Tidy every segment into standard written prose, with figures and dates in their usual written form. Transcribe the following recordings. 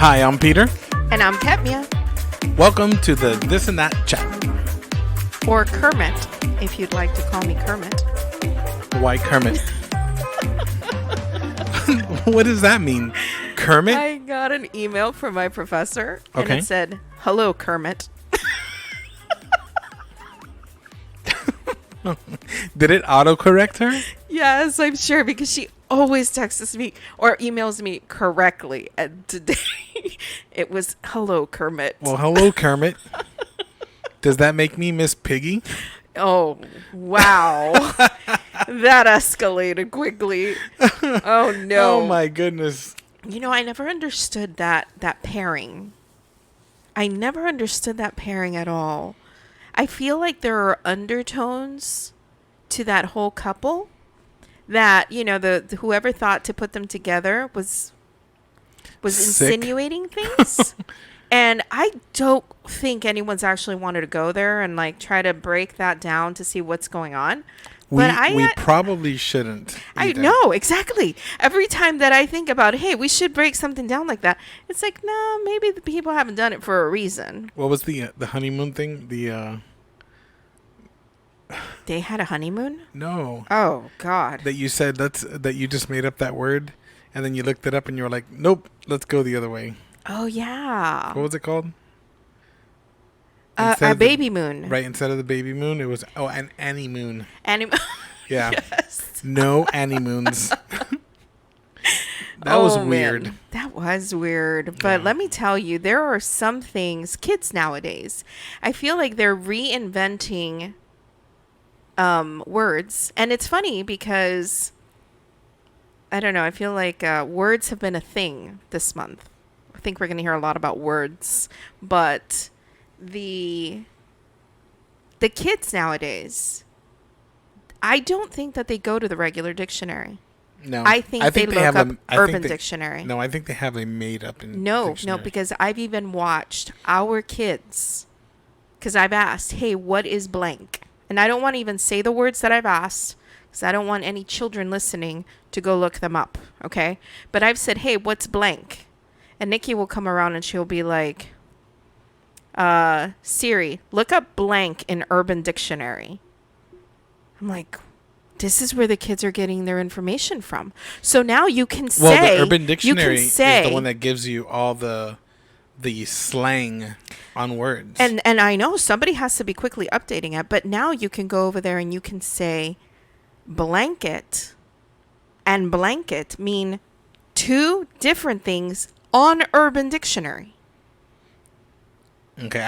Hi, I'm Peter. And I'm Katmia. Welcome to the This and That Chat. Or Kermit, if you'd like to call me Kermit. Why Kermit? What does that mean? Kermit? I got an email from my professor, and Okay. it said, "Hello, Kermit." Did it autocorrect her? Yes, I'm sure, because she always texts me or emails me correctly. And today, it was, "Hello, Kermit." Well, hello, Kermit. Does that make me Miss Piggy? Oh, wow. That escalated quickly. Oh, no. Oh, my goodness. You know, I never understood that pairing. I never understood that pairing at all. I feel like there are undertones to that whole couple that, you know, the whoever thought to put them together was Sick. insinuating things. And I don't think anyone's actually wanted to go there and like try to break that down to see what's going on. We But probably shouldn't. I either. know, exactly. Every time that I think about, hey, we should break something down like that, it's like, no, maybe the people haven't done it for a reason. What was the honeymoon thing? They had a honeymoon? No. Oh, God. That you said that you just made up that word, and then you looked it up and you were like, nope, let's go the other way. Oh, yeah. What was it called? A Instead of baby moon. Right, instead of the baby moon, it was an Annie moon. Yeah. Yes. No Annie moons. That was weird. Man. That was weird. But let me tell you, there are some things, kids nowadays, I feel like they're reinventing words. And it's funny because, I don't know, I feel like words have been a thing this month. I think we're going to hear a lot about words. But the kids nowadays, I don't think that they go to the regular dictionary. No. I think they look up Urban they- Dictionary. No, I think they have a made up in No, dictionary. because I've even watched our kids, because I've asked, hey, what is blank? And I don't want to even say the words that I've asked, because I don't want any children listening to go look them up, okay? But I've said, hey, what's blank? And Nikki will come around and she'll be like, Siri, look up blank in Urban Dictionary. I'm like, this is where the kids are getting their information from. So now you can say... Well, the Urban Dictionary is say, the one that gives you all the slang on words. And I know somebody has to be quickly updating it, but now you can go over there and you can say blanket and blanket mean two different things on Urban Dictionary. Okay,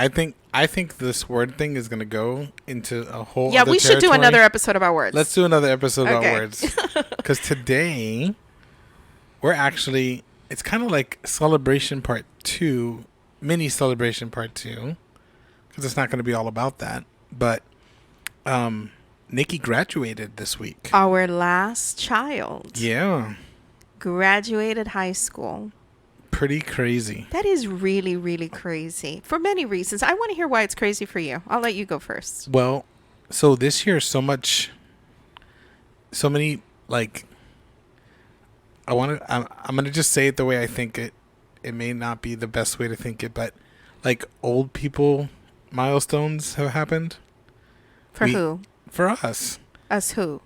I think this word thing is gonna go into a whole. Yeah, other we should do territory. another episode about words. Let's do another episode about Okay. words, because today we're actually, it's kind of like celebration part 2, mini celebration part 2, because it's not going to be all about that. But Nikki graduated this week. Our last child Yeah, graduated high school. pretty crazy. That is really, really crazy for many reasons. I want to hear why it's crazy for you. I'll let you go first. Well, so this year, so many, like, I'm going to just say it the way I think it. It may not be the best way to think it, but like old people milestones have happened. For who? For us. Us who?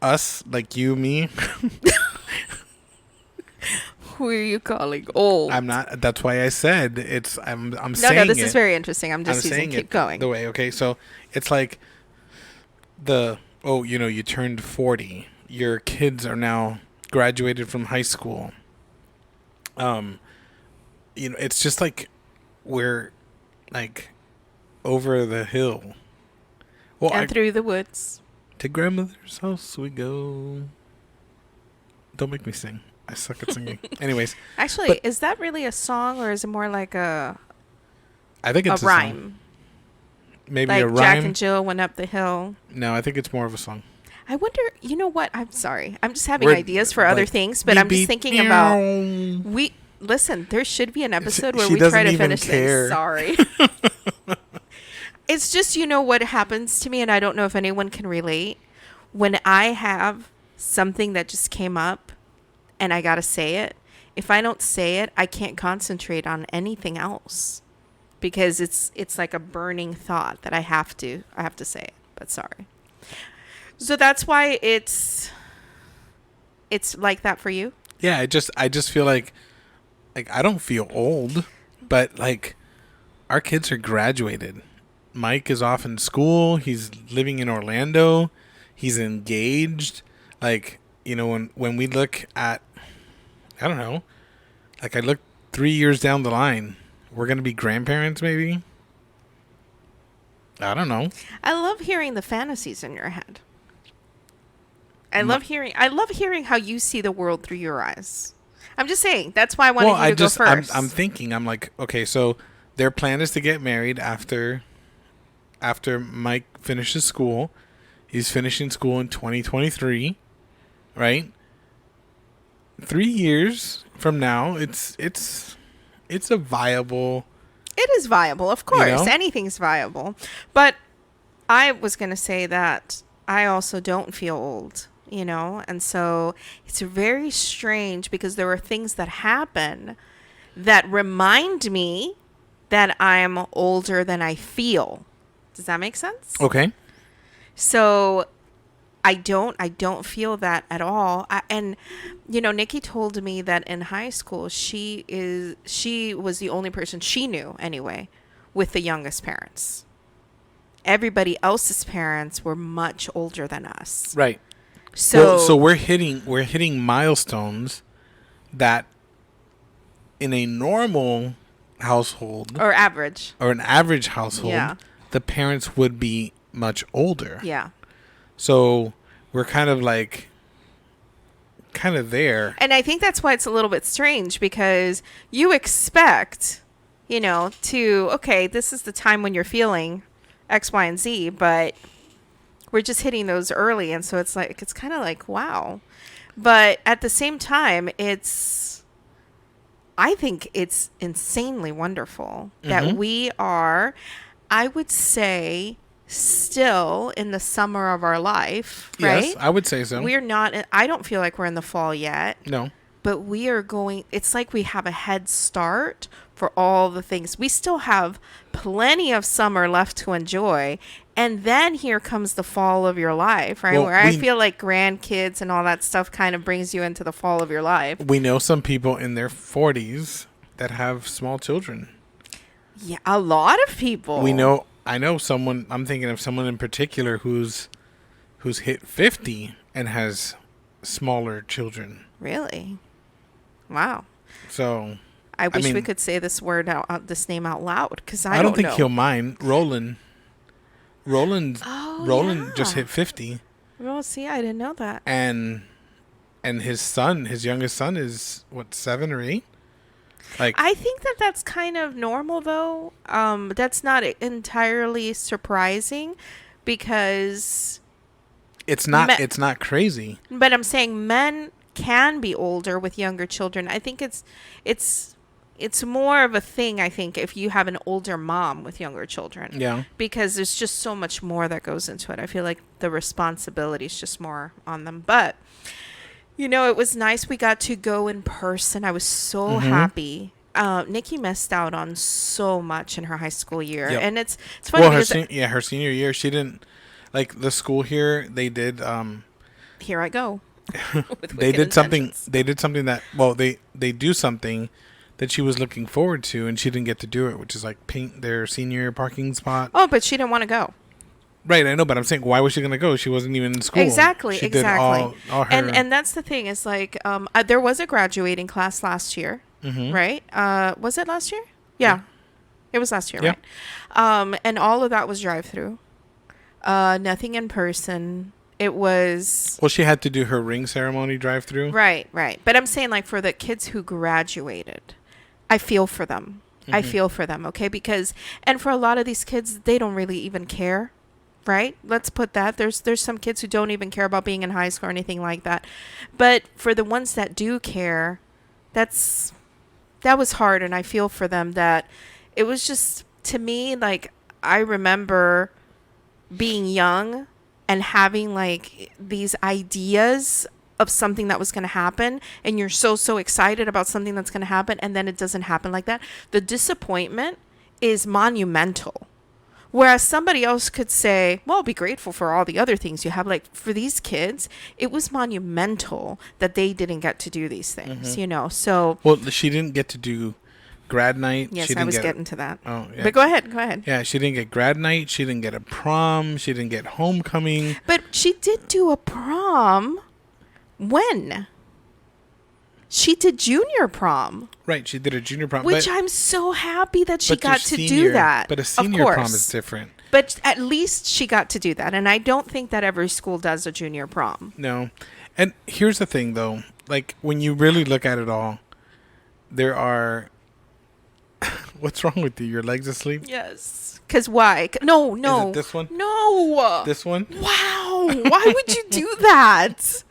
Us, like you, me. Who are you calling old? I'm not. That's why I said it's. I'm No, saying this it. is very interesting. I'm just using. saying Keep it going. the way. Okay, so it's like you turned 40. Your kids are now graduated from high school. It's just like we're like over the hill. Well, And through the woods. to grandmother's house we go. Don't make me sing. I suck at singing. Anyways, Actually, is that really a song or is it more like a I think it's a rhyme? song. Maybe Like a rhyme. Jack and Jill went up the hill. No, I think it's more of a song. I wonder, you know what? I'm sorry. I'm just having We're, ideas for other like, things, but I'm just thinking about listen, there should be an episode where She we try doesn't to even finish care. things. Sorry. It's just, you know what happens to me, and I don't know if anyone can relate. When I have something that just came up and I got to say it, if I don't say it, I can't concentrate on anything else because it's like a burning thought that I have to say it. But sorry. So that's why it's like that for you? Yeah, I just feel like I don't feel old, but like our kids are graduated. Mike is off in school. He's living in Orlando. He's engaged. Like, you know, when we look at, I don't know, like I look 3 years down the line, we're going to be grandparents maybe. I don't know. I love hearing the fantasies in your head. I love hearing how you see the world through your eyes. I'm just saying, that's why I wanted you to go first. I'm thinking, I'm like, okay, so their plan is to get married after Mike finishes school. He's finishing school in 2023, right? 3 years from now, it's a viable. It is viable, of course. You know? Anything's viable. But I was going to say that I also don't feel old, you know? And so it's very strange because there are things that happen that remind me that I'm older than I feel. Does that make sense? Okay. So I don't feel that at all. And you know, Nikki told me that in high school she was the only person she knew anyway with the youngest parents. Everybody else's parents were much older than us. Right. So we're hitting milestones that in a normal household or average. or an average household, Yeah. the parents would be much older. Yeah. So we're kind of there. And I think that's why it's a little bit strange because you expect, you know, okay, this is the time when you're feeling X, Y, and Z, but we're just hitting those early. And so it's kind of like, wow. But at the same time, I think it's insanely wonderful that we are, I would say, still in the summer of our life, right? Yes, I would say so. We're not, I don't feel like we're in the fall yet. No. But we are it's like we have a head start for all the things. We still have plenty of summer left to enjoy. And then here comes the fall of your life, right? Well, Where I feel like grandkids and all that stuff kind of brings you into the fall of your life. We know some people in their 40s that have small children. Yeah, a lot of people. I know someone, I'm thinking of someone in particular who's hit 50 and has smaller children. Really? Wow. So I wish we could say this this name out loud because I don't don't think know. he'll mind. Roland Oh, just hit 50. Well, see, I didn't know that. And his youngest son is what, 7 or 8? Like, I think that's kind of normal though. That's not entirely surprising because it's not crazy. But I'm saying men can be older with younger children. I think it's more of a thing, I think, if you have an older mom with younger children. Yeah. Because there's just so much more that goes into it. I feel like the responsibility is just more on them. But, you know, it was nice we got to go in person. I was so happy. Nikki missed out on so much in her high school year. Yep. And it's funny because her senior year, she didn't, like, the school here, they did here I go. They did something that, well, they do something that she was looking forward to, and she didn't get to do it, which is like paint their senior parking spot. Oh, but she didn't want to go. Right, I know, but I'm saying, why was she going to go? She wasn't even in school. Exactly. Did all her... And that's the thing is like, there was a graduating class last year, right? Was it last year? Yeah. It was last year, yeah. Right? And all of that was drive-through. Nothing in person. It was... Well, she had to do her ring ceremony drive-through. Right. But I'm saying, like, for the kids who graduated, I feel for them. I feel for them, okay? Because, and for a lot of these kids, they don't really even care, right? Let's put that. There's some kids who don't even care about being in high school or anything like that. But for the ones that do care, that was hard, and I feel for them that it was just, to me, like, I remember being young and having, like, these ideas of something that was going to happen, and you're so excited about something that's going to happen, and then it doesn't happen like that. The disappointment is monumental. Whereas somebody else could say, well, be grateful for all the other things you have. Like for these kids, it was monumental that they didn't get to do these things, you know? So, Well, she didn't get to do grad night. yes, She I didn't was get, getting to that. Oh, yeah. But go ahead. Yeah, she didn't get grad night. She didn't get a prom. She didn't get homecoming. But she did do a prom. When? She did junior prom, Right, she did a junior prom. which but, I'm so happy that she but your got to do senior- that. But a Of senior prom course. is different. But at least she got to do that. And I don't think that every school does a junior prom. No. And here's the thing, though. Like, when you really look at it all, there are... What's wrong with you? Your legs asleep? Yes. Because why? No. Is it this one? No. This one? Wow. Why would you do that?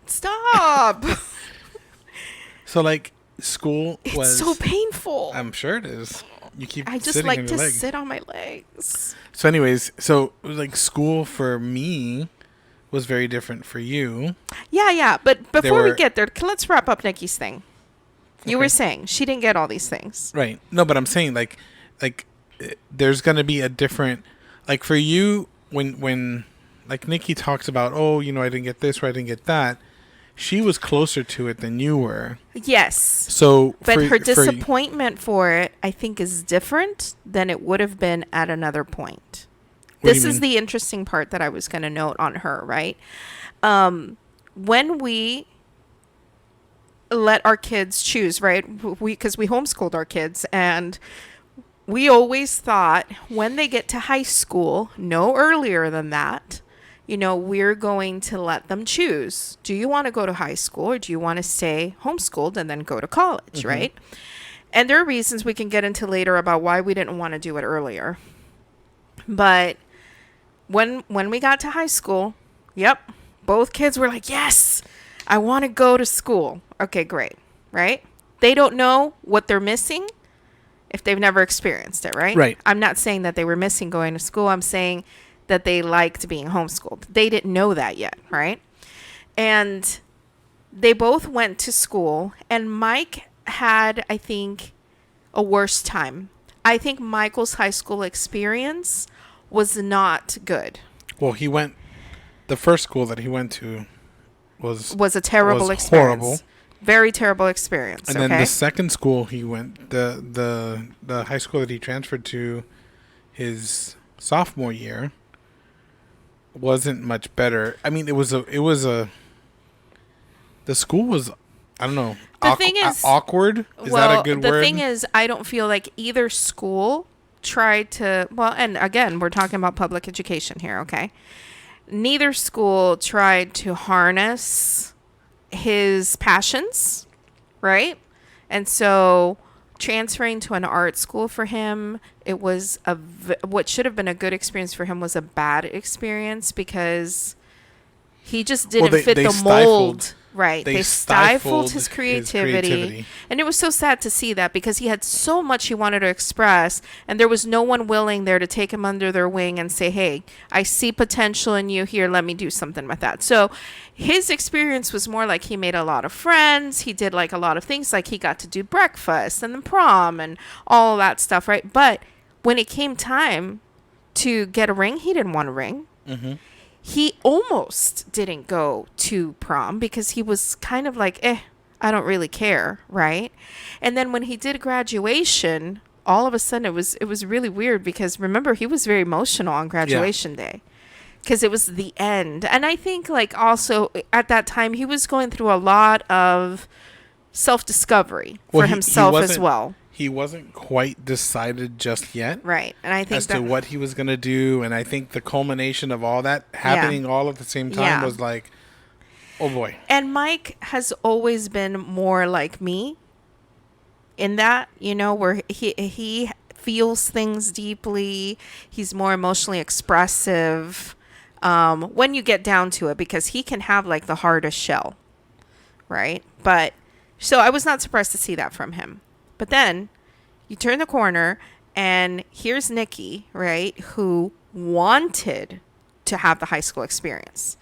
Stop. So, like, school It's was... so painful. I'm sure it is. You keep I just sitting like on to your legs. sit on my legs. So, anyways, like, school for me was very different for you. Yeah. But before we were- get there, let's wrap up Nikki's thing. You Okay. were saying she didn't get all these things. Right. No, but I'm saying, like, there's going to be a different... Like, for you, when like, Nikki talks about, oh, you know, I didn't get this or I didn't get that, she was closer to it than you were. Yes. So, But her disappointment for it, I think, is different than it would have been at another point. What do This you is mean? the interesting part that I was going to note on her, right? When we let our kids choose, right? Because we homeschooled our kids, and we always thought when they get to high school, no earlier than that, you know, we're going to let them choose. Do you want to go to high school or do you want to stay homeschooled and then go to college, right? And there are reasons we can get into later about why we didn't want to do it earlier. But when we got to high school, yep, both kids were like, yes, I want to go to school. Okay, great, right? They don't know what they're missing if they've never experienced it, right? Right. I'm not saying that they were missing going to school. I'm saying that they liked being homeschooled. They didn't know that yet, right? And they both went to school, and Mike had, I think, a worse time. I think Michael's high school experience was not good. Well, the first school that he went to was A terrible was experience. horrible. Very terrible experience. And okay? then the second school he went, the high school that he transferred to his sophomore year, wasn't much better. I mean, the school was, I don't know. The thing is- awkward. Is that a good the word? thing is, I don't feel like either school tried to, well, and again, we're talking about public education here, okay? Neither school tried to harness his passions, right? And so transferring to an art school for him, it was what should have been a good experience for him was a bad experience because he just didn't fit they the stifled- mold. Right. they They stifled stifled his his creativity. creativity. And it was so sad to see that because he had so much he wanted to express, and there was no one willing there to take him under their wing and say, hey, I see potential in you here. Let me do something with that. So his experience was more like he made a lot of friends. He did like a lot of things, like he got to do breakfast and the prom and all that stuff, right? But when it came time to get a ring, he didn't want a ring. He almost didn't go to prom because he was kind of like, I don't really care, right? And then when he did graduation, all of a sudden it was really weird because remember, he was very emotional on graduation day because it was the end. And I think like also at that time he was going through a lot of self-discovery for himself as well. He wasn't quite decided just yet. Right. And I think As to what he was going to do. And I think the culmination of all that happening all at the same time Yeah. was like, oh boy. And Mike has always been more like me in that, you know, where he feels things deeply. He's more emotionally expressive when you get down to it because he can have like the hardest shell, right? But so I was not surprised to see that from him. But then you turn the corner and here's Nikki, right, who wanted to have the high school experience.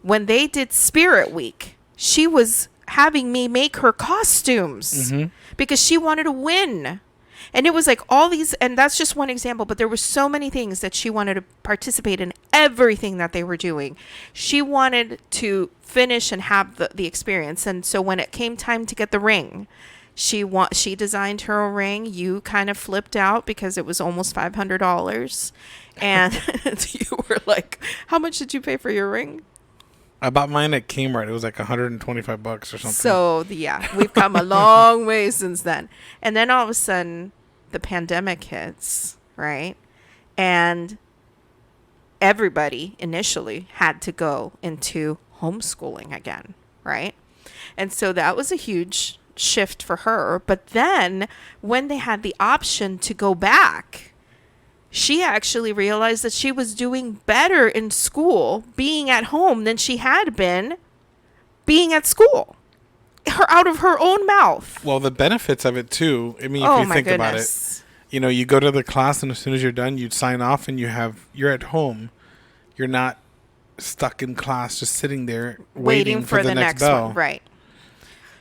when they did Spirit Week, she was having me make her costumes because she wanted to win. And it was like all these, and that's just one example, but there were so many things that she wanted to participate in everything that they were doing. She wanted to finish and have the experience. And so when it came time to get the ring, she designed her a ring. You kind of flipped out because it was almost $500. And you were like, how much did you pay for your ring? I bought mine at Kmart. It was like $125 or something. So yeah, we've come a long way since then. And then all of a sudden, the pandemic hits, right? And everybody initially had to go into homeschooling again, right? And so that was a huge shift for her. But then when they had the option to go back, she actually realized that she was doing better in school being at home than she had been being at school. Her out of her own mouth. Well, the benefits of it too. I mean, Oh, if you my think about it, goodness. you know, you go to the class and as soon as you're done, you sign off and you're at home. You're not stuck in class just sitting there waiting for the next bell. one.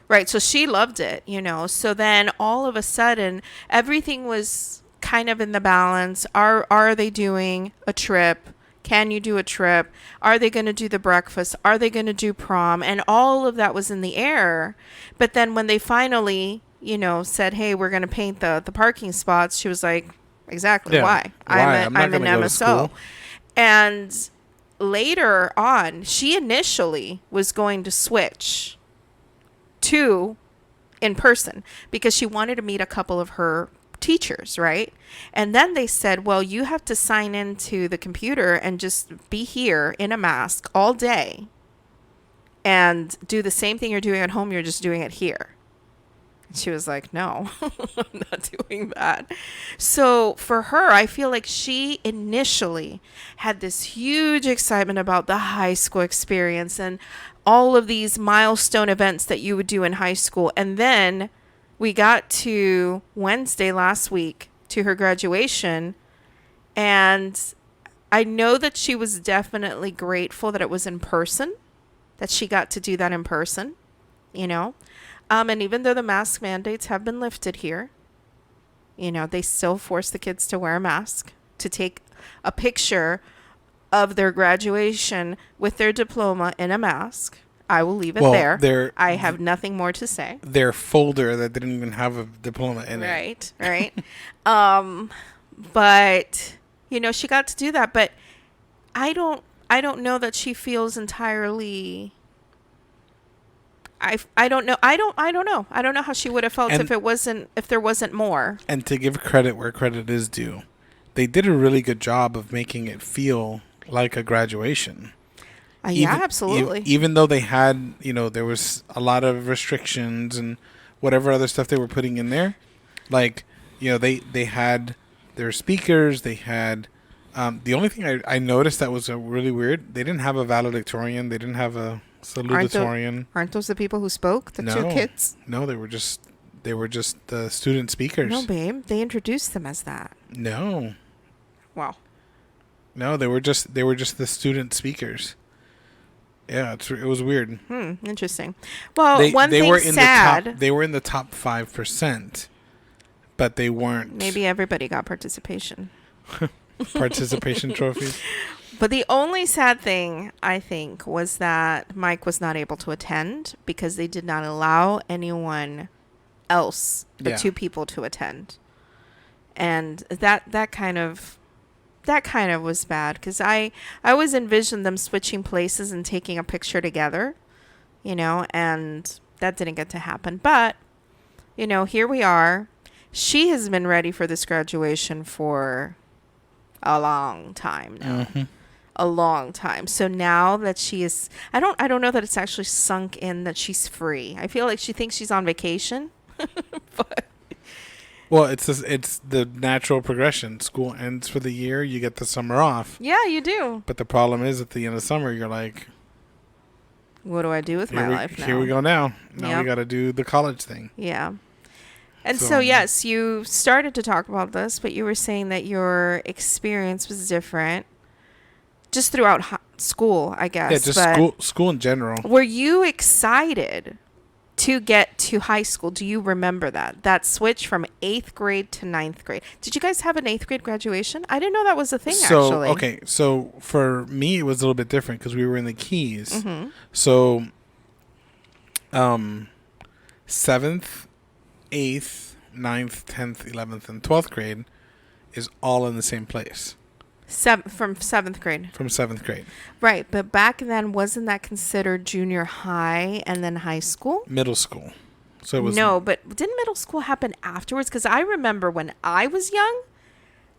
Right. So she loved it, you know. So then all of a sudden, everything was kind of in the balance. Are they doing a trip? Can you do a trip? Are they going to do the breakfast? Are they going to do prom? And all of that was in the air. But then when they finally, you know, said, hey, we're going to paint the parking spots, she was like, exactly. Yeah. Why? Why? I'm not an gonna go to MSO. school. And later on, she initially was going to switch to in person because she wanted to meet a couple of her teachers, right? And then they said, well, you have to sign into the computer and just be here in a mask all day and do the same thing you're doing at home, you're just doing it here. And she was like, no, I'm not doing that. So for her, I feel like she initially had this huge excitement about the high school experience and all of these milestone events that you would do in high school. And then we got to Wednesday last week to her graduation, and I know that she was definitely grateful that it was in person, that she got to do that in person, you know. And even though the mask mandates have been lifted here, you know, they still force the kids to wear a mask, to take a picture of their graduation with their diploma in a mask. I will leave it there. I have nothing more to say. Their folder that didn't even have a diploma in it. Right. But you know, she got to do that, but I don't know that she feels entirely. I don't know. I don't know. I don't know how she would have felt if there wasn't more. And to give credit where credit is due, they did a really good job of making it feel like a graduation. Yeah, absolutely. Even though they had, you know, there was a lot of restrictions and whatever other stuff they were putting in there. Like, you know, they had their speakers. They had the only thing I noticed that was really weird. They didn't have a valedictorian. They didn't have a salutatorian. Aren't those the people who spoke? The two kids? No, they were just the student speakers. No, babe. They introduced them as that. No. Wow. No, they were just the student speakers. Yeah, it was weird. Interesting. Well, they thing were in sad. They were in the top 5%, but they weren't. Maybe everybody got participation. Participation trophies. But the only sad thing, I think, was that Mike was not able to attend because they did not allow anyone else but two people to attend. And that kind of was bad because I always envisioned them switching places and taking a picture together, you know, and that didn't get to happen. But, you know, here we are. She has been ready for this graduation for a long time now. Mm-hmm. A long time. So now that she is, I don't know that it's actually sunk in that she's free. I feel like she thinks she's on vacation. But well, it's the natural progression. School ends for the year, you get the summer off. Yeah, you do. But the problem is at the end of summer, you're like, what do I do with my life now? Here we go now. Now we got to do the college thing. Yeah. And so, yes, you started to talk about this, but you were saying that your experience was different just throughout school, I guess. Yeah, just but school in general. were you excited to get to high school? Do you remember that switch from 8th grade to ninth grade? Did you guys have an 8th grade graduation? I didn't know that was a thing, So actually. okay, so for me it was a little bit different because we were in the Keys. Mm-hmm. So, 7th, 8th, 9th, 10th, 11th, and 12th grade is all in the same place From 7th grade. from 7th grade. Right, but back then, wasn't that considered junior high and then high school? Middle school. So it was No, but didn't middle school happen afterwards? Because I remember when I was young,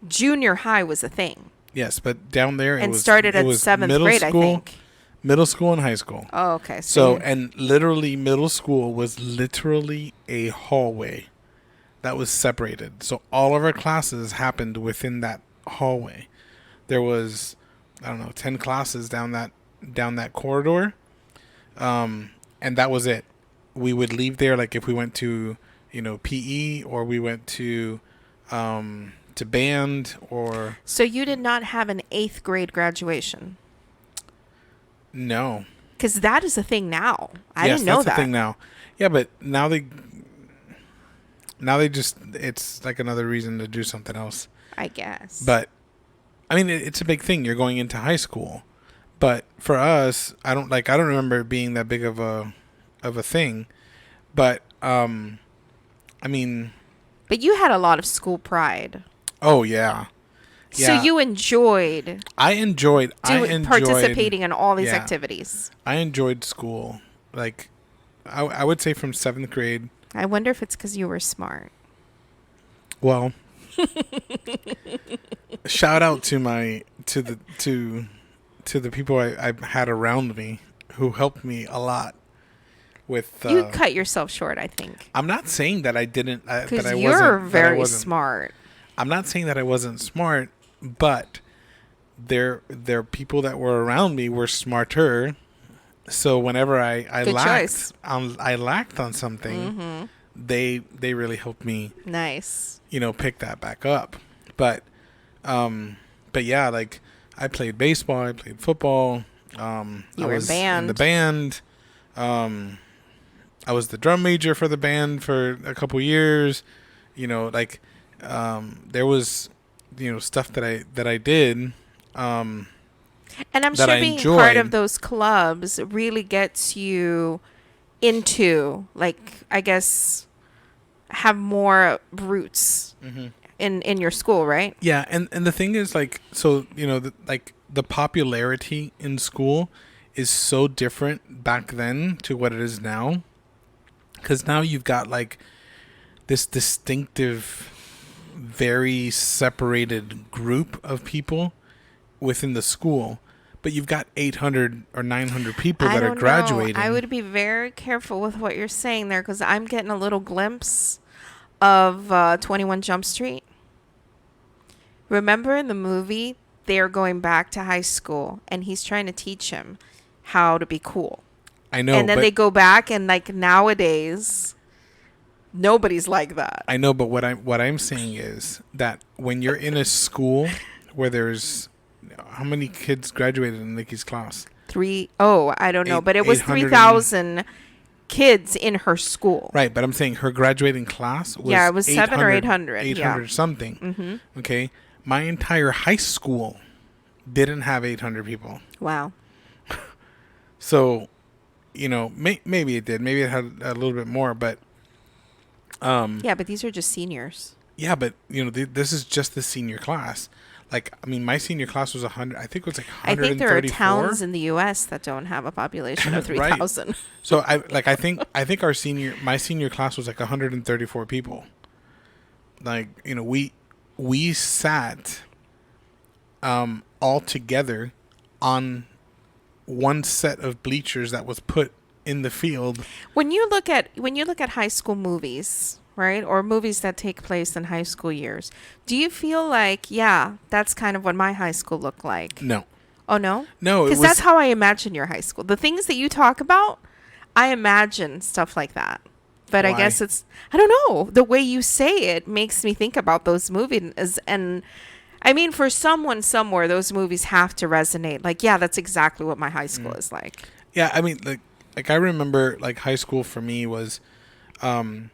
junior high was a thing. Yes, but down there And started at 7th middle grade, I school, think. middle school and high school. Oh, okay. So, and literally middle school was literally a hallway that was separated. So all of our classes happened within that hallway. There was, I don't know, 10 classes down that corridor. And that was it. We would leave there, like if we went to, PE, or we went to band, or So you did not have an 8th grade graduation? no. Because that is a thing now. I Yes, didn't know that's that. the thing now. Yeah, but now they just, it's like another reason to do something else. I guess. But I mean, it's a big thing. You're going into high school, but for us, I don't remember it being that big of a thing. But I mean, But you had a lot of school pride. oh yeah, So you enjoyed I enjoyed participating in all these yeah. activities. I enjoyed school. Like, I would say from 7th grade. I wonder if it's because you were smart. Well, shout out to the people I had around me who helped me a lot with. You cut yourself short, I think. I'm not saying that I didn't. Because that I you're wasn't, that I very wasn't- smart. I'm not saying that I wasn't smart, but there people that were around me were smarter. So whenever I Good lacked choice. I lacked on something, Mm-hmm. they really helped me, Nice. pick that back up. But yeah, like I played baseball, I played football. You I were in was band. in the band. I was the drum major for the band for a couple years. There was stuff that I did. And I'm that sure I being part enjoyed. of those clubs really gets you into, like, I guess, have more roots in your school, right? Yeah, and the thing is, like, so the popularity in school is so different back then to what it is now, because now you've got like this distinctive, very separated group of people within the school, but you've got 800 or 900 people that are graduating. I would be very careful with what you're saying there, because I'm getting a little glimpse of 21 Jump Street. Remember in the movie, they're going back to high school, and he's trying to teach him how to be cool. I know, And then but they go back, and like nowadays, nobody's like that. I know, but what I'm saying is that when you're in a school where there's how many kids graduated in Nikki's class? I don't know, but it was 800 3,000 kids in her school. Right, but I'm saying her graduating class was Yeah, it was 700 or 800, 800 yeah. something. Mm-hmm. Okay, my entire high school didn't have 800 people. Wow. So, maybe it did. Maybe it had a little bit more, but Yeah, but these are just seniors. yeah, but this is just the senior class. Like, I mean, my senior class was 100. I think it was like I 134. think there are towns in the U.S. that don't have a population of Right. 3,000. So I think my senior class was like 134 people. Like, we sat all together on one set of bleachers that was put in the field. When you look at high school movies, right, or movies that take place in high school years, do you feel like, yeah, that's kind of what my high school looked like? No. Oh no, No, it because was that's how I imagine your high school. The things that you talk about, I imagine stuff like that. But I Why? guess I don't know. The way you say it makes me think about those movies, and I mean, for someone somewhere, those movies have to resonate. Like, yeah, that's exactly what my high school is like. Yeah, I mean, like I remember, like, high school for me was, um,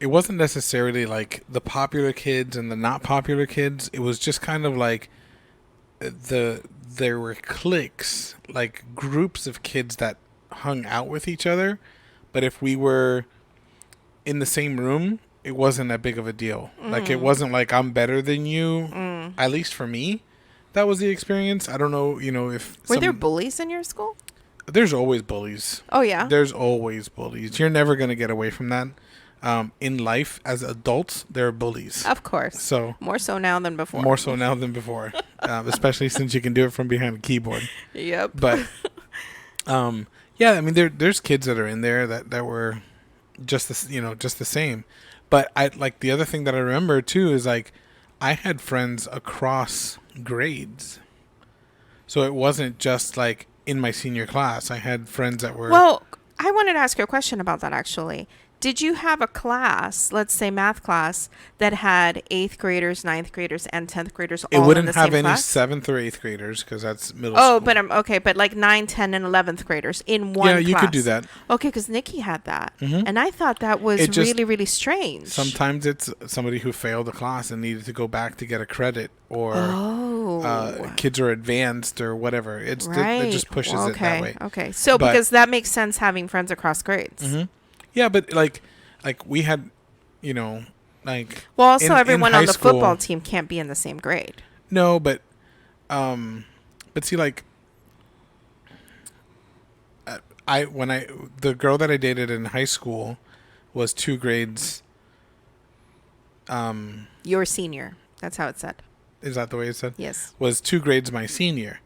it wasn't necessarily like the popular kids and the not popular kids. It was just kind of like there were cliques, like groups of kids that hung out with each other, but if we were in the same room, it wasn't that big of a deal. Like, it wasn't like I'm better than you. At least for me, that was the experience. I don't know, if Were there bullies in your school? there's always bullies. Oh, yeah. There's always bullies. You're never going to get away from that. In life, as adults, there are bullies. Of course. So More so now than before. more so now than before, especially since you can do it from behind a keyboard. Yep. But yeah, I mean, there's kids that are in there that were just just the same. But I like the other thing that I remember too is like I had friends across grades, so it wasn't just like in my senior class. I had friends that were Well, I wanted to ask you a question about that, actually. Did you have a class, let's say math class, that had 8th graders, 9th graders, and 10th graders all it in wouldn't the have same any class? 7th or 8th graders because that's middle Oh, school. but I'm okay. But like 9, 10, and 11th graders in one yeah, class. you could do that. Okay, because Nikki had that. Mhm. And I thought that was It just- really, really strange. Sometimes it's somebody who failed the class and needed to go back to get a credit, or Oh. kids are advanced or whatever. Right. It just pushes it that way. Okay. So But- because that makes sense having friends across grades. Mhm. Yeah, but like we had, like Well, also in everyone high on the school- football team can't be in the same grade. no, but see, like the girl that I dated in high school was 2 grades. Your senior. That's how it said. Is that the way it said? Yes. Was 2 grades my senior,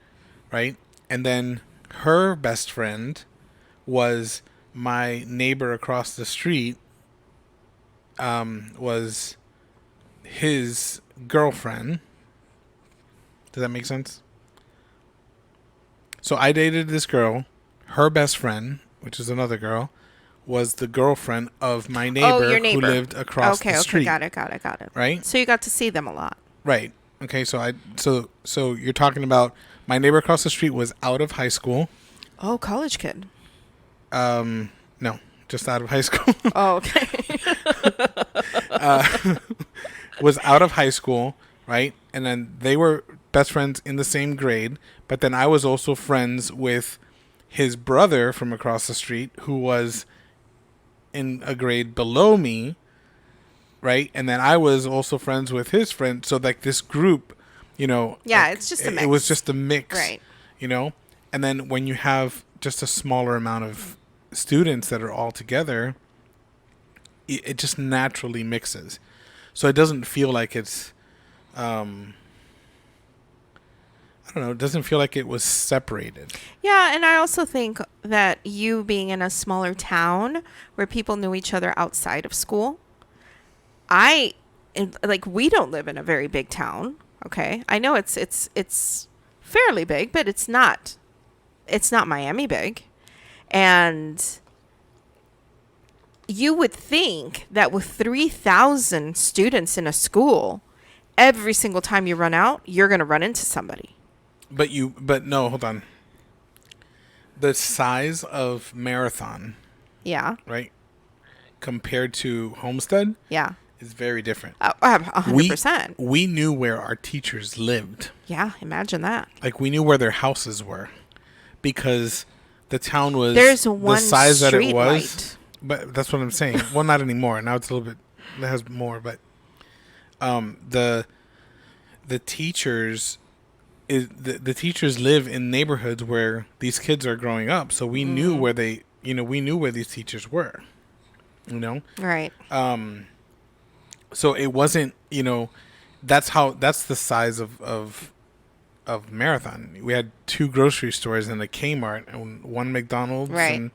right? And then her best friend was my neighbor across the street. Was his girlfriend. Does that make sense? So I dated this girl. Her best friend, which is another girl, was the girlfriend of my neighbor, your neighbor. who lived across Okay, the street. got it. Right? So you got to see them a lot. Right. Okay, so you're talking about my neighbor across the street was out of high school. Oh, college kid. No, just out of high school. Oh, okay. Was out of high school, right? And then they were best friends in the same grade, but then I was also friends with his brother from across the street who was in a grade below me, right? And then I was also friends with his friend. So like this group, Yeah, like, it's just a It was mix. just a mix, Right. And then when you have just a smaller amount of students that are all together, it just naturally mixes. So it doesn't feel like it's, I don't know, it doesn't feel like it was separated. Yeah, and I also think that you being in a smaller town where people knew each other outside of school, we don't live in a very big town. Okay, I know it's fairly big, but it's not Miami big, and you would think that with 3,000 students in a school, every single time you run out, you're going to run into somebody. But no, hold on. The size of Marathon, Yeah, right, compared to Homestead yeah. is very different. 100%. We knew where our teachers lived. Yeah, imagine that. Like, we knew where their houses were because the town was There's the one size that it street was. light. But that's what I'm saying. Well, not anymore. Now it's a little bit. It has more, but the teachers the teachers live in neighborhoods where these kids are growing up. So we knew where we knew where these teachers were. Right. So it wasn't, that's the size of Marathon. We had 2 grocery stores and a Kmart and 1 McDonald's. Right. And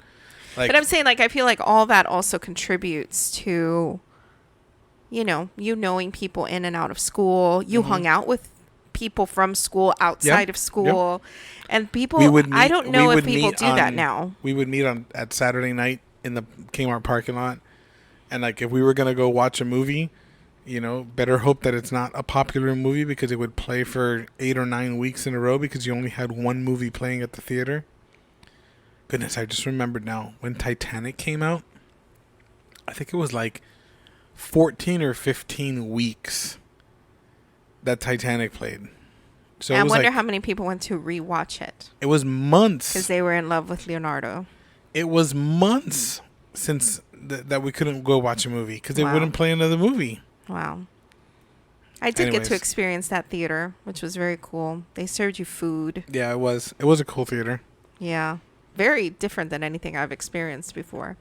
like, But I'm saying, I feel like all that also contributes to, you knowing people in and out of school. You hung out with people from school outside of school. And people, I don't know if people do that now. We would meet at Saturday night in the Kmart parking lot. And like, if we were going to go watch a movie, You know, better hope that it's not a popular movie because it would play for 8 or 9 weeks in a row because you only had one movie playing at the theater. Goodness, I just remembered now. When Titanic came out, I think it was like 14 or 15 weeks that Titanic played. So I it was wonder like, how many people went to rewatch it it was months. because they were in love with Leonardo. It was months since that we couldn't go watch a movie because they Wow. wouldn't play another movie. Wow. I did get to Anyways. experience that theater, which was very cool. They served you food. Yeah, it was. It was a cool theater. Yeah. Very different than anything I've experienced before.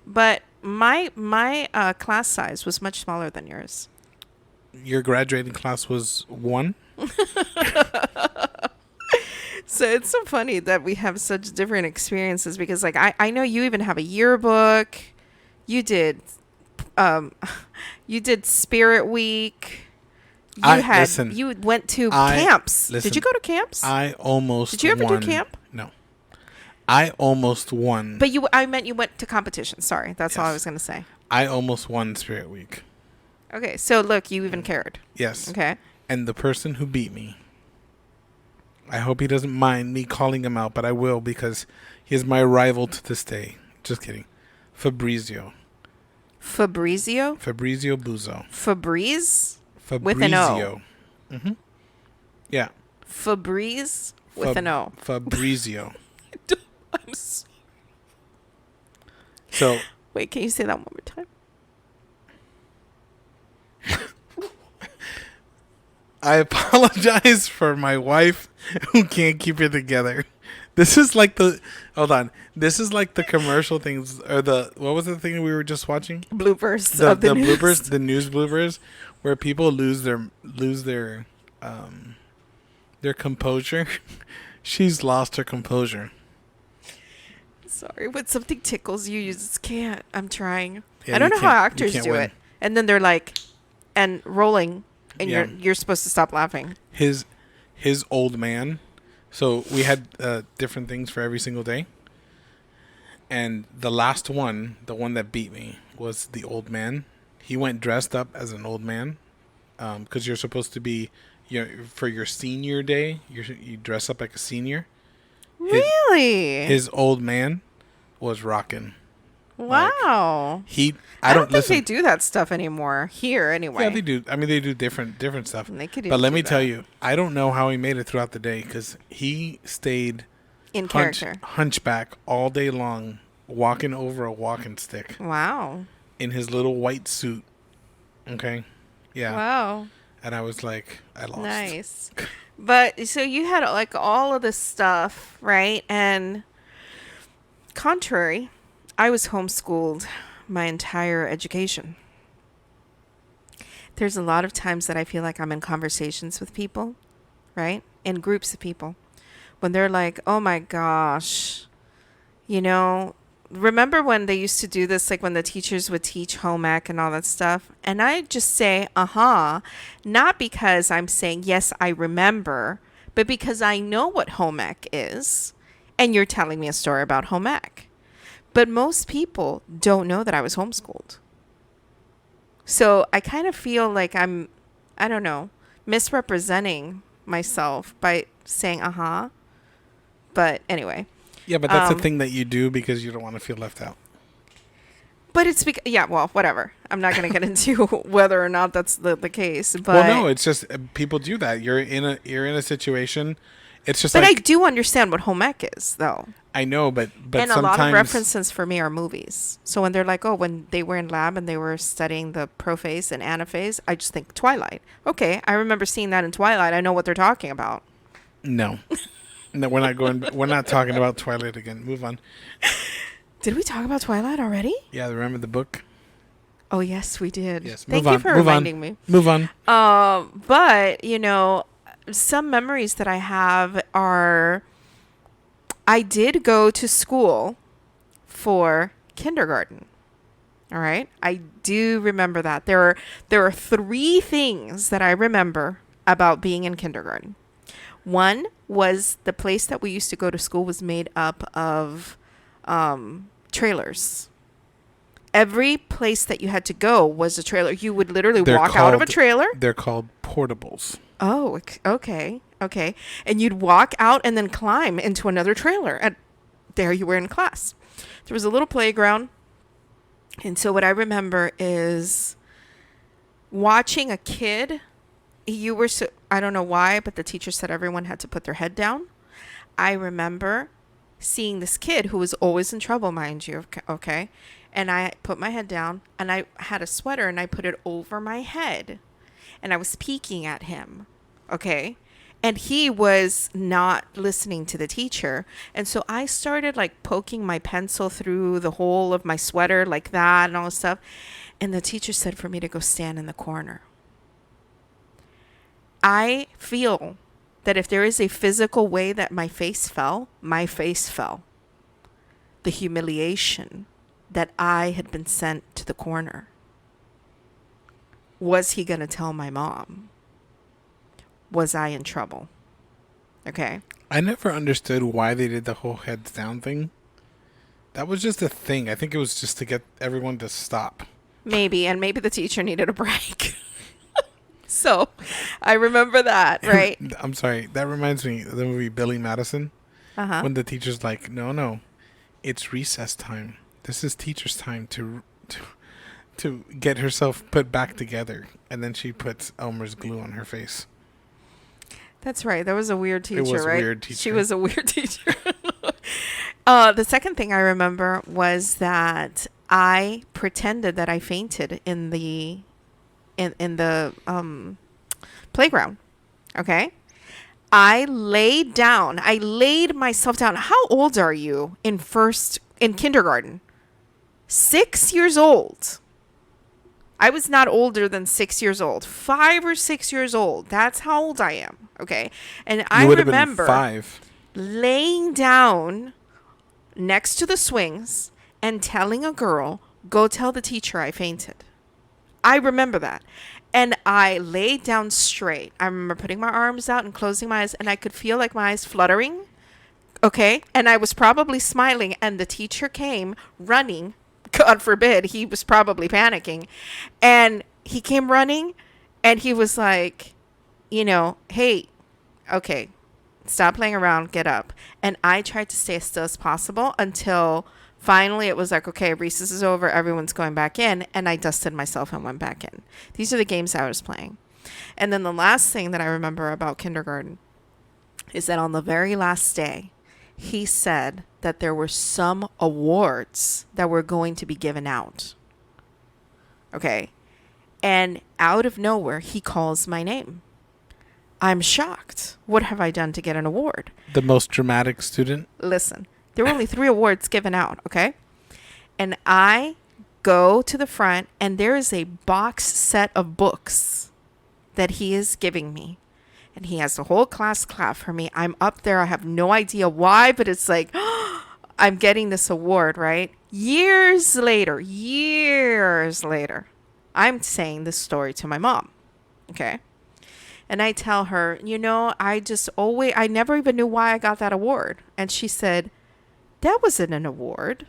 But my class size was much smaller than yours. Your graduating class was 1. So it's so funny that we have such different experiences because like I know you even have a yearbook. You did you did Spirit Week. Listen, You went to I- camps. listen, Did you go to camps? I almost Did you ever won. do camp? No. I almost won. But I meant you went to competition. Sorry, that's all I Yes. was going to say. I almost won Spirit Week. Okay, so look, you even cared. Yes. Okay. And the person who beat me, I hope he doesn't mind me calling him out, but I will because he is my rival to this day. Just kidding. Fabrizio. Fabrizio? Fabrizio Buzo. Febreze? Fabrizio. With an O. Mm-hmm. Yeah. Febreze with an O. Fabrizio. I'm so- So Wait, can you say that one more time? I apologize for my wife who can't keep it together. This is like hold on. This is like the commercial things or what was the thing we were just watching? Bloopers The of the news. bloopers, the news bloopers where people lose their composure. She's lost her composure. Sorry, when something tickles you, you just can't. I'm trying. Yeah, I don't you know how can't- you actors can't do win. it. And then they're like, and rolling, and Yeah. you're supposed to stop laughing. His old man. So we had different things for every single day. And the last one, the one that beat me, was the old man. He went dressed up as an old man because you're supposed to be, for your senior day, you dress up like a senior. Really? His old man was rocking. Wow. I don't think listen. they do that stuff anymore here anyway. Yeah, they do. I mean, they do different stuff. They could But even let do me tell that. you, I don't know how he made it throughout the day because he stayed In character. hunchback all day long, walking over a walking stick Wow. in his little white suit. Okay, yeah. Wow. And I was like, I lost. Nice. But so you had like all of this stuff, right? And contrary, I was homeschooled my entire education. There's a lot of times that I feel like I'm in conversations with people, right? In groups of people. When they're like, oh my gosh, remember when they used to do this, like when the teachers would teach home ec and all that stuff? And I just say, not because I'm saying, yes, I remember, but because I know what home ec is. And you're telling me a story about home ec. But most people don't know that I was homeschooled. So I kind of feel like I'm, I don't know, misrepresenting myself by saying, But anyway. Yeah, but that's the thing that you do because you don't want to feel left out. But it's because, whatever. I'm not going to get into whether or not that's the case. But Well, no, it's just people do that. You're in a situation. It's just But I like do understand what home ec is, though. I know, but And a sometimes lot of references for me are movies. So when they're like, when they were in lab and they were studying the prophase and anaphase, I just think Twilight. Okay, I remember seeing that in Twilight. I know what they're talking about. No, we're not going. We're not talking about Twilight again. Move on. Did we talk about Twilight already? Yeah, remember the book? Oh, yes, we did. Yes. Thank move you on. for move reminding on. me. Move on. But, some memories that I have are I did go to school for kindergarten. All right. I do remember that. There are 3 things that I remember about being in kindergarten. One was the place that we used to go to school was made up of trailers. every place that you had to go was a trailer. You would literally They're walk out of a called- trailer. They're called portables. Oh, okay. Okay. And you'd walk out and then climb into another trailer. And there you were in class. There was a little playground. And so what I remember is watching a kid. You were so, I don't know why, but the teacher said everyone had to put their head down. I remember seeing this kid who was always in trouble, mind you. Okay. And I put my head down and I had a sweater and I put it over my head and I was peeking at him. Okay. And he was not listening to the teacher. And so I started like poking my pencil through the hole of my sweater like that and all this stuff. And the teacher said for me to go stand in the corner. I feel that if there is a physical way that my face fell, my face fell. The humiliation that I had been sent to the corner. Was he going to tell my mom? Was I in trouble? Okay. I never understood why they did the whole heads down thing. That was just a thing. I think it was just to get everyone to stop. Maybe, and maybe the teacher needed a break. So, I remember that, right? I'm sorry. That reminds me of the movie Billy Madison. Uh-huh. When the teacher's like, no, it's recess time. This is teacher's time to get herself put back together. And then she puts Elmer's glue on her face. That's right. That was a weird teacher, was a right? weird teacher. She was a weird teacher. The second thing I remember was that I pretended that I fainted in the playground. Okay. I laid myself down. How old are you in kindergarten? 6 years old. I was not older than 6 years old. 5 or 6 years old. That's how old I am. Okay. And I remember been 5. laying down next to the swings and telling a girl, go tell the teacher I fainted. I remember that. And I laid down straight. I remember putting my arms out and closing my eyes, and I could feel like my eyes fluttering. Okay. And I was probably smiling, and the teacher came running. God forbid, he was probably panicking. And he came running, and he was like, hey, okay, stop playing around, get up. And I tried to stay as still as possible until finally it was like, okay, recess is over, everyone's going back in. And I dusted myself and went back in. These are the games I was playing. And then the last thing that I remember about kindergarten is that on the very last day, he said that there were some awards that were going to be given out. Okay. And out of nowhere, he calls my name. I'm shocked. What have I done to get an award? The most dramatic student. Listen, there were only 3 awards given out. Okay. And I go to the front and there is a box set of books that he is giving me. And he has the whole class clap for me. I'm up there. I have no idea why, but it's like, I'm getting this award, right? Years later, I'm saying this story to my mom. Okay. And I tell her, I never even knew why I got that award. And she said, that wasn't an award.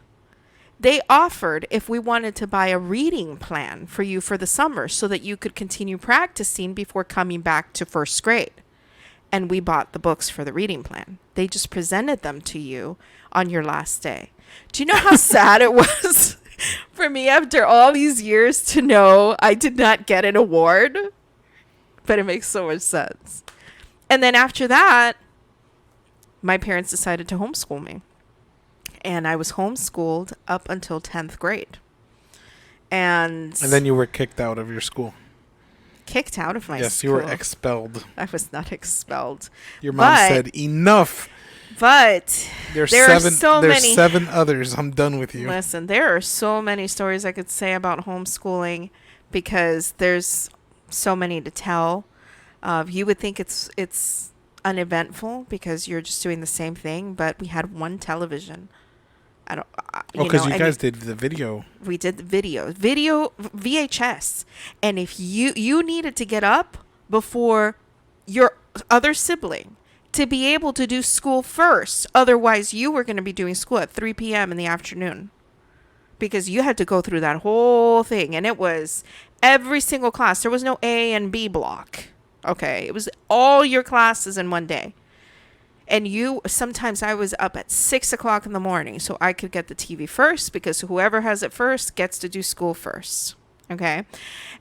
They offered if we wanted to buy a reading plan for you for the summer so that you could continue practicing before coming back to first grade. And we bought the books for the reading plan. They just presented them to you on your last day. Do you know how sad it was for me after all these years to know I did not get an award? But it makes so much sense. And then after that, my parents decided to homeschool me. And I was homeschooled up until 10th grade. And then you were kicked out of your school. Kicked out of my Yes, school. you were expelled. I was not expelled. Your mom said, enough. But There's are so many. 7 others. I'm done with you. Listen, there are so many stories I could say about homeschooling because there's so many to tell. You would think it's uneventful because you're just doing the same thing, but we had one television. Because you guys did the video. We did the video VHS, and if you needed to get up before your other sibling to be able to do school first, otherwise you were going to be doing school at 3 p.m. in the afternoon. because you had to go through that whole thing, and it was every single class. There was no A and B block. Okay, it was all your classes in one day. And sometimes I was up at 6 o'clock in the morning so I could get the TV first, because whoever has it first gets to do school first. Okay.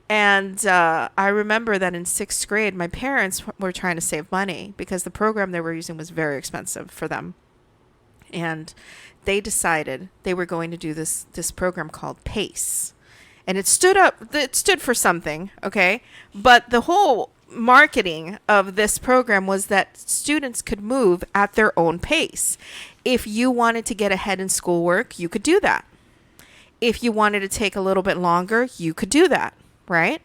And I remember that in 6th grade, my parents were trying to save money because the program they were using was very expensive for them. And they decided they were going to do this program called PACE. And it stood for something. Okay. But the whole marketing of this program was that students could move at their own pace. If you wanted to get ahead in schoolwork, you could do that. If you wanted to take a little bit longer, you could do that, right?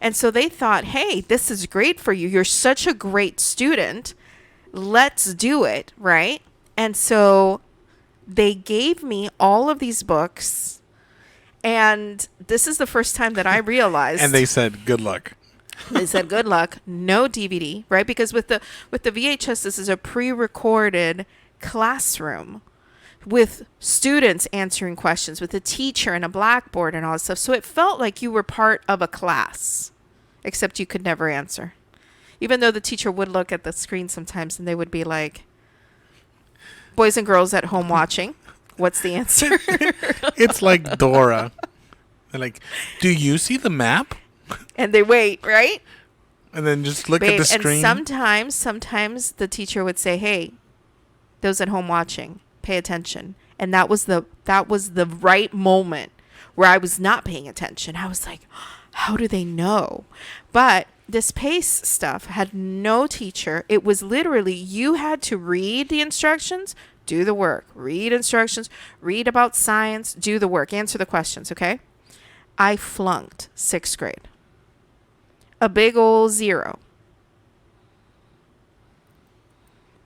And so they thought, hey, this is great for you. You're such a great student. Let's do it, right? And so they gave me all of these books, and this is the first time that I realized. And they said, good luck. They said, good luck, no DVD, right? Because with the VHS, this is a pre-recorded classroom with students answering questions, with a teacher and a blackboard and all that stuff. So it felt like you were part of a class, except you could never answer. Even though the teacher would look at the screen sometimes and they would be like, boys and girls at home watching, what's the answer? It's like Dora. They're like, do you see the map? And they wait, right? And then just look at the screen. And sometimes the teacher would say, hey, those at home watching, pay attention. And that was the right moment where I was not paying attention. I was like, how do they know? But this PACE stuff had no teacher. It was literally, you had to read the instructions, do the work, read instructions, read about science, do the work, answer the questions, okay? I flunked 6th grade. A big old 0.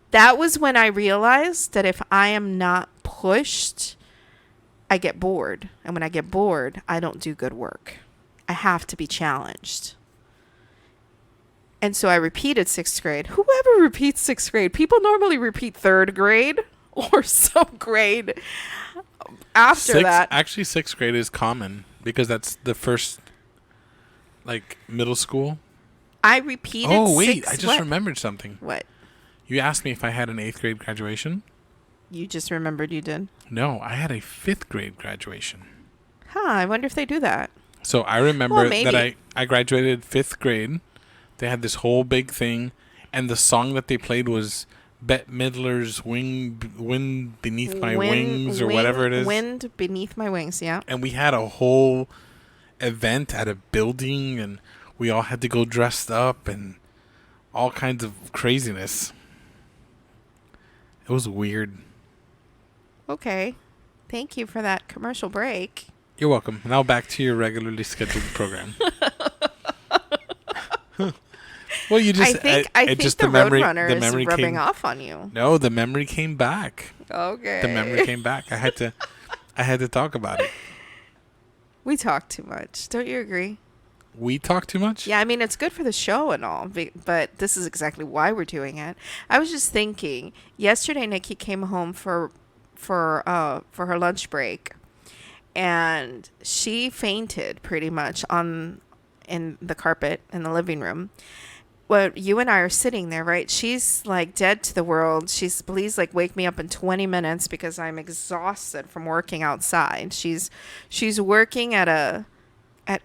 That was when I realized that if I am not pushed, I get bored. And when I get bored, I don't do good work. I have to be challenged. And so I repeated 6th grade. Whoever repeats 6th grade? People normally repeat 3rd grade or some grade after that. Actually, 6th grade is common because that's the first, like, middle school. I repeated. Oh, wait. I just remembered something. What? You asked me if I had an 8th grade graduation. You just remembered you did? No, I had a 5th grade graduation. Huh, I wonder if they do that. So I remember that I graduated 5th grade. They had this whole big thing, and the song that they played was Bette Midler's Wind Beneath My Wings, or whatever it is. Wind Beneath My Wings, yeah. And we had a whole event at a building, and we all had to go dressed up and all kinds of craziness. It was weird. Okay. Thank you for that commercial break. You're welcome. Now back to your regularly scheduled program. Well, you just I think just the memory, Roadrunner the is memory rubbing off on you. No, the memory came back. Okay. The memory came back. I had to talk about it. We talk too much. Don't you agree? We talk too much? Yeah, I mean, it's good for the show and all, but this is exactly why we're doing it. I was just thinking, yesterday Nikki came home for her lunch break, and she fainted pretty much in the carpet in the living room. Well, you and I are sitting there, right? She's like dead to the world. Please, like, wake me up in 20 minutes because I'm exhausted from working outside. She's working at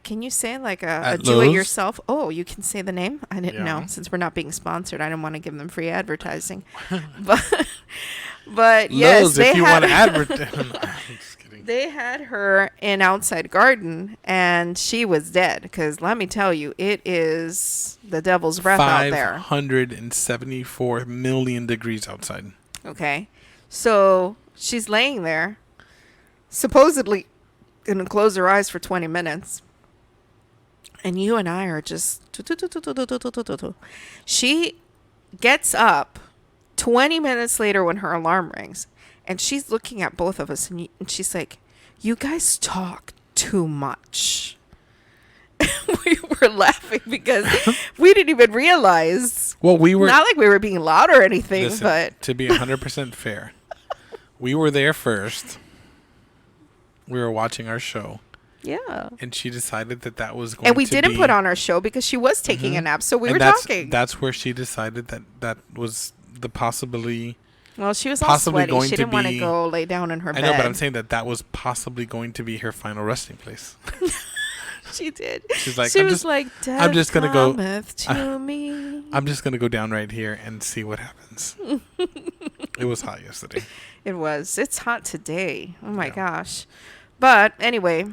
can you say like a do-it-yourself? Oh, you can say the name? I didn't know. Since we're not being sponsored, I didn't want to give them free advertising. but yes, Lowe's, if you want to advertise. They had her in outside garden, and she was dead. Because let me tell you, it is the devil's breath out there. 574 million degrees outside. Okay, so she's laying there, supposedly gonna close her eyes for 20 minutes, and you and I are just. She gets up 20 minutes later when her alarm rings. And she's looking at both of us, and she's like, you guys talk too much. We were laughing because we didn't even realize. Well, we were. Not like we were being loud or anything, listen, but. To be 100% fair, we were there first. we were watching our show, Yeah. and she decided that that was going. And we to didn't be, put on our show because she was taking a nap, so we and were talking. That's where she decided that that was the possibility. Well, she was all possibly sweaty. going She to didn't want to be- go lay down in her I bed. know, but I'm saying that that was possibly going to be her final resting place. She did. She's like, She I'm was just, like, I'm just gonna go- cometh to me. I'm just gonna go down right here and see what happens. It was hot yesterday. It was. It's hot today. Oh my Yeah. gosh. But anyway,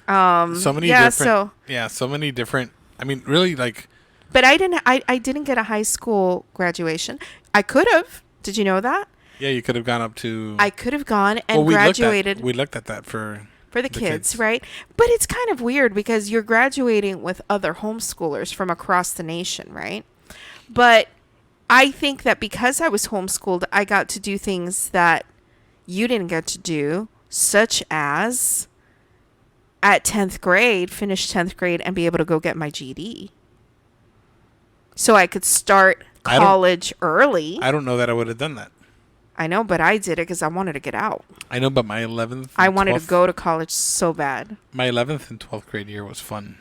So many yeah. different. So, Yeah, so many different. I mean, really, like, but I didn't. I didn't get a high school graduation. I could have. Did you know that? yeah, you could have gone up to. I could have gone and we graduated We looked at that for. for the the kids, kids. right? But it's kind of weird because you're graduating with other homeschoolers from across the nation, right? But I think that because I was homeschooled, I got to do things that you didn't get to do, such as at 10th grade, finish 10th grade and be able to go get my GED. So I could start I don't- college early. I don't know that I would have done that. I know, but I did it because I wanted to get out. I know, but my 11th. I and wanted to 12th go to college so bad. My 11th and 12th grade year was fun.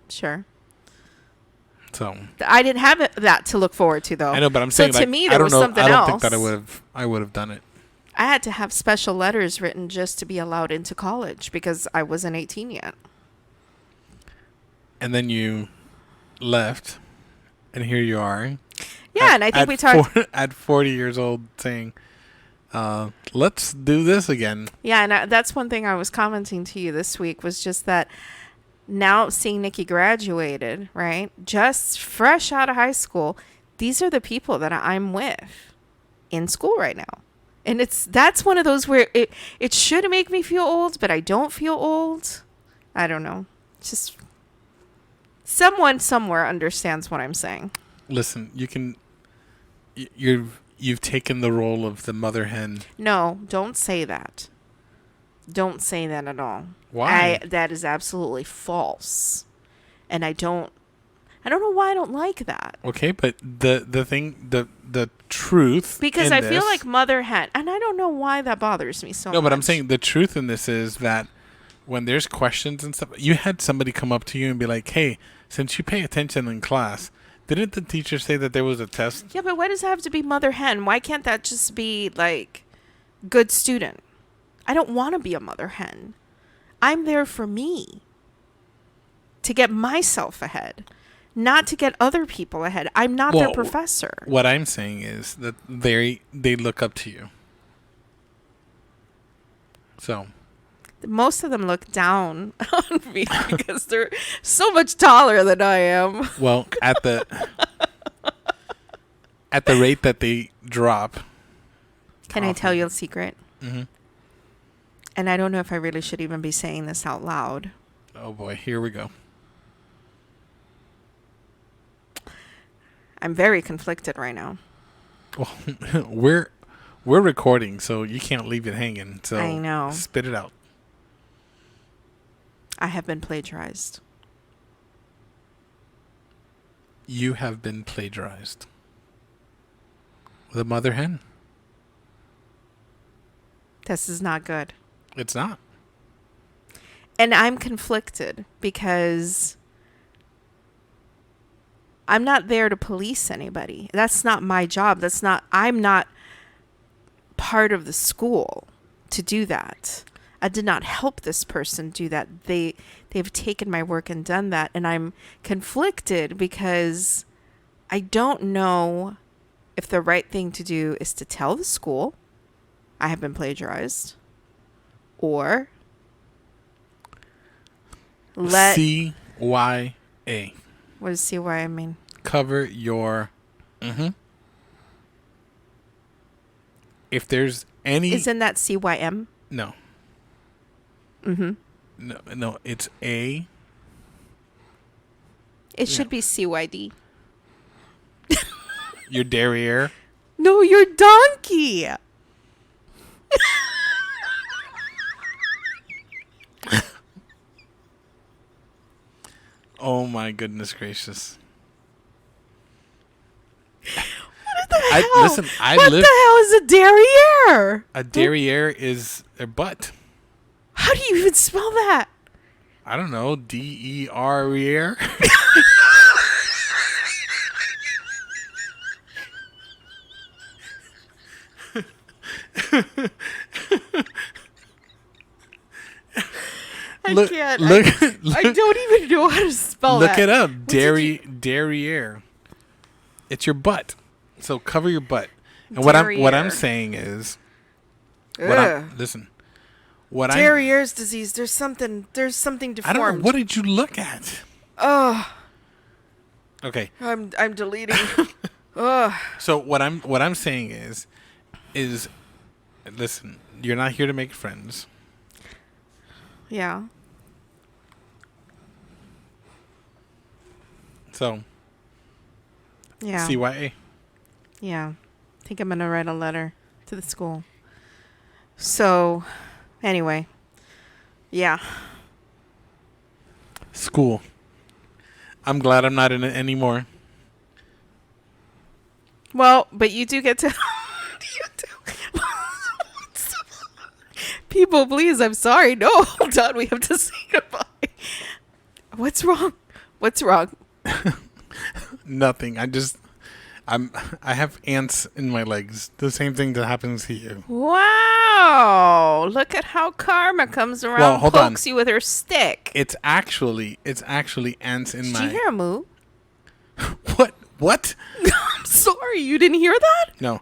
Sure. So I didn't have that to look forward to, though. I know, but I'm So saying to like, me, I there don't was know. something I don't think that else. I would have done it. I had to have special letters written just to be allowed into college because I wasn't 18 yet. And then you left, and here you are. Yeah, and I think we talked. At 40 years old, saying, "Let's do this again." Yeah, and that's one thing I was commenting to you this week was just that now seeing Nikki graduated, right? Just fresh out of high school, these are the people that I'm with in school right now. And that's one of those where it should make me feel old, but I don't feel old. I don't know. It's just someone somewhere understands what I'm saying. Listen, you can. You've taken the role of the mother hen. No, don't say that. Don't say that at all. Why? That is absolutely false. And I don't know why I don't like that. Okay, but the truth. Because in I feel this- like mother hen, and I don't know why that bothers me so much. No, but I'm saying the truth in this is that when there's questions and stuff, you had somebody come up to you and be like, "Hey, since you pay attention in class, didn't the teacher say that there was a test?" Yeah, but why does it have to be mother hen? Why can't that just be like good student? I don't want to be a mother hen. I'm there for me. To get myself ahead, not to get other people ahead. I'm not their Well, professor. What I'm saying is that they look up to you. So, Most of them look down on me because they're so much taller than I am. well, at the rate that they drop. Can I tell you a secret? Hmm. And I don't know if I really should even be saying this out loud. Oh boy, here we go. I'm very conflicted right now. Well, we're recording, so you can't leave it hanging. So I know. Spit it out. I have been plagiarized. You have been plagiarized. The mother hen. This is not good. It's not. And I'm conflicted because I'm not there to police anybody. That's not my job. I'm not part of the school to do that. I did not help this person do that. They've taken my work and done that. And I'm conflicted because I don't know if the right thing to do is to tell the school I have been plagiarized or let CYA. what does CY mean? Cover your. If there's any. Isn't that CYM? No. No, it's A. It should be CYD. Your derriere. No, you're donkey. Oh my goodness gracious. What the hell? Listen, what the hell is a derriere? A derriere is a butt. How do you even spell that? I don't know. DER. I can't. Look, I don't even know how to spell look that. it up. did Derriere. It's your butt. So cover your butt. And what I'm Derriere. saying is, Ugh. listen. What Derriere's disease. There's something deformed. I don't know. What did you look at? Oh, Okay. I'm deleting. Ugh. So what I'm saying is listen, you're not here to make friends. Yeah. So Yeah. CYA. Yeah. I think I'm going to write a letter to the school. So, anyway. Yeah. School. I'm glad I'm not in it anymore. Well, but you do get to. People, please, I'm sorry. No, hold on. We have to say goodbye. What's wrong? What's wrong? Nothing. I have ants in my legs. The same thing that happens to you. Wow. Look at how karma comes around Well, and hold on. pokes you with her stick. It's actually ants in Did my you hear a moo? What? I'm sorry. You didn't hear that? No.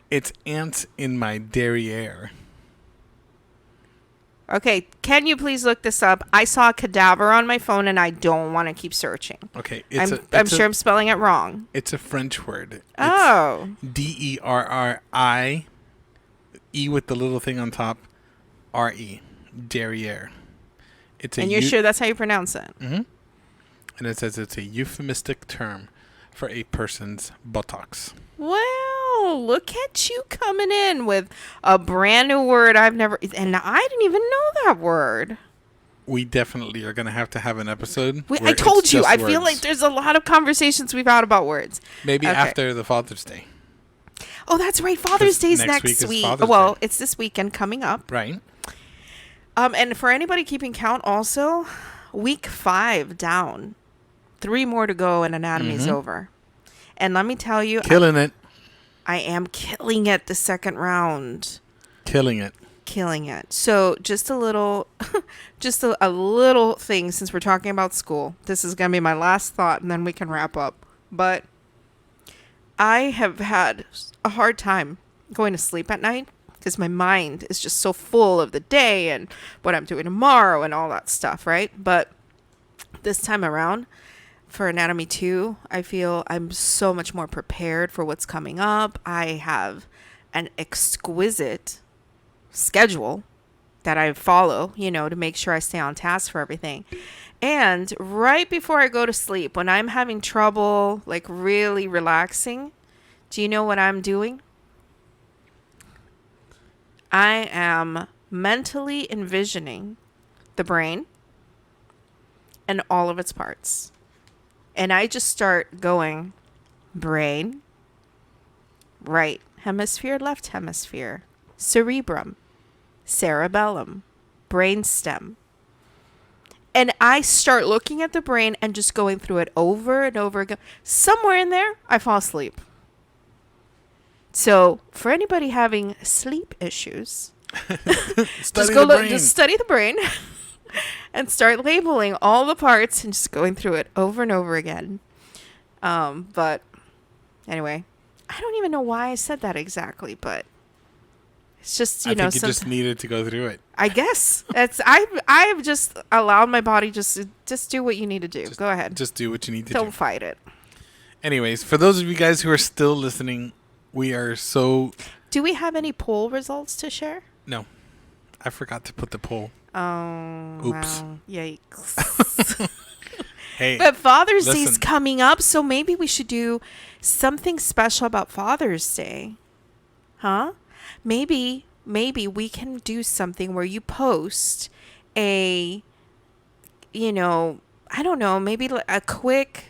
It's ants in my derriere. Okay. Can you please look this up? I saw a cadaver on my phone and I don't want to keep searching. Okay, I'm sure I'm spelling it wrong. it's a French word. It's Oh. DERRI, E with the little thing on top, RE, derriere. It's a And you're sure that's how you pronounce it? Mm-hmm. And it says it's a euphemistic term for a person's buttocks. Well, look at you coming in with a brand new word I've never, and I didn't even know that word. We definitely are going to have an episode. I where told it's you, just I feel words. like there's a lot of conversations we've had about words. Maybe Okay. after the Father's Day. Oh, that's right. Father's 'Cause Day's next next week is week. Father's Well, Day. it's this weekend coming up. Right. And for anybody keeping count, also, week 5 down, 3 more to go, and anatomy's over. And let me tell you, Killing it. I am killing it the second round. Killing it. Killing it. So just a little a little thing, since we're talking about school. This is going to be my last thought and then we can wrap up. But I have had a hard time going to sleep at night because my mind is just so full of the day and what I'm doing tomorrow and all that stuff, right? But this time around, for Anatomy 2, I feel I'm so much more prepared for what's coming up. I have an exquisite schedule that I follow, to make sure I stay on task for everything. And right before I go to sleep, when I'm having trouble, like really relaxing, do you know what I'm doing? I am mentally envisioning the brain and all of its parts. And I just start going, brain, right hemisphere, left hemisphere, cerebrum, cerebellum, brainstem. And I start looking at the brain and just going through it over and over again. Somewhere in there, I fall asleep. So for anybody having sleep issues, just study the brain and start labeling all the parts and just going through it over and over again. But anyway, I don't even know why I said that exactly, but it's just, I think you just needed to go through it. I guess I've just allowed my body just do what you need to do. Go ahead. Just do what you need to Don't do. fight it. Anyways, for those of you guys who are still listening, we are so... Do we have any poll results to share? No. I forgot to put the poll. Oh, Oops. wow. Yikes. Hey, But Father's Day's listen. coming up, so maybe we should do something special about Father's Day. Huh? Maybe we can do something where you post a, I don't know, maybe a quick,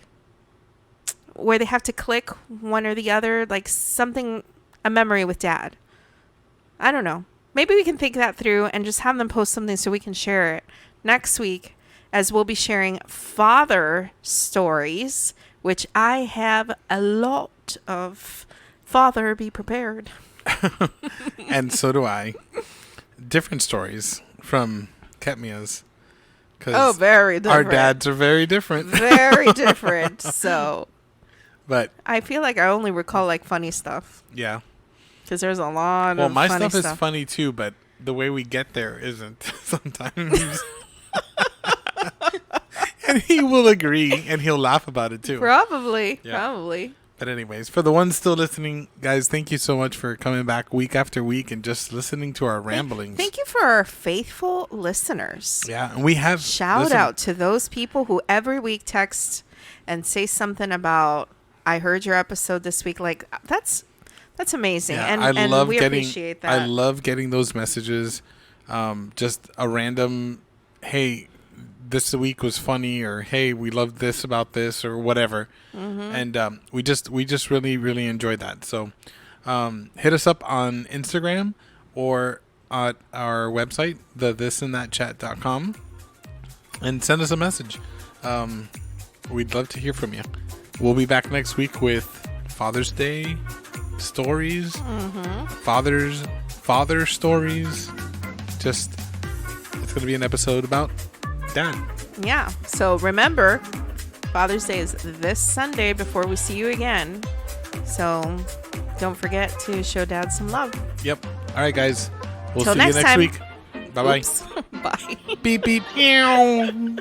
where they have to click one or the other, like something, a memory with Dad. I don't know. maybe we can think that through and just have them post something so we can share it next week, as we'll be sharing father stories, which I have a lot of. Father, be prepared. And so do I. Different stories from Ketmia's. Oh, very different. Our dads are very different. Very different. So, but I feel like I only recall like funny stuff yeah. because there's a lot Well, of my funny stuff is funny too, but the way we get there isn't sometimes. And he will agree, and he'll laugh about it too. Probably. Yeah. Probably. But anyways, for the ones still listening, guys, thank you so much for coming back week after week and just listening to our ramblings. Thank you for our faithful listeners. Yeah, and we have Shout out to those people who every week text and say something about, I heard your episode this week. Like, that's amazing. Yeah, and I love we getting, appreciate that. I love getting those messages. Just a random, hey, this week was funny, or hey, we loved this about this, or whatever. And we just really, really enjoyed that. So hit us up on Instagram or at our website, thisandthatchat.com, and send us a message. We'd love to hear from you. We'll be back next week with Father's Day stories, father stories. Just, it's going to be an episode about Dad. Yeah. So remember, Father's Day is this Sunday before we see you again. So don't forget to show Dad some love. Yep. All right, guys. We'll Till see you next next time. week. Bye-bye. Oops. Bye. Beep, beep. Meow.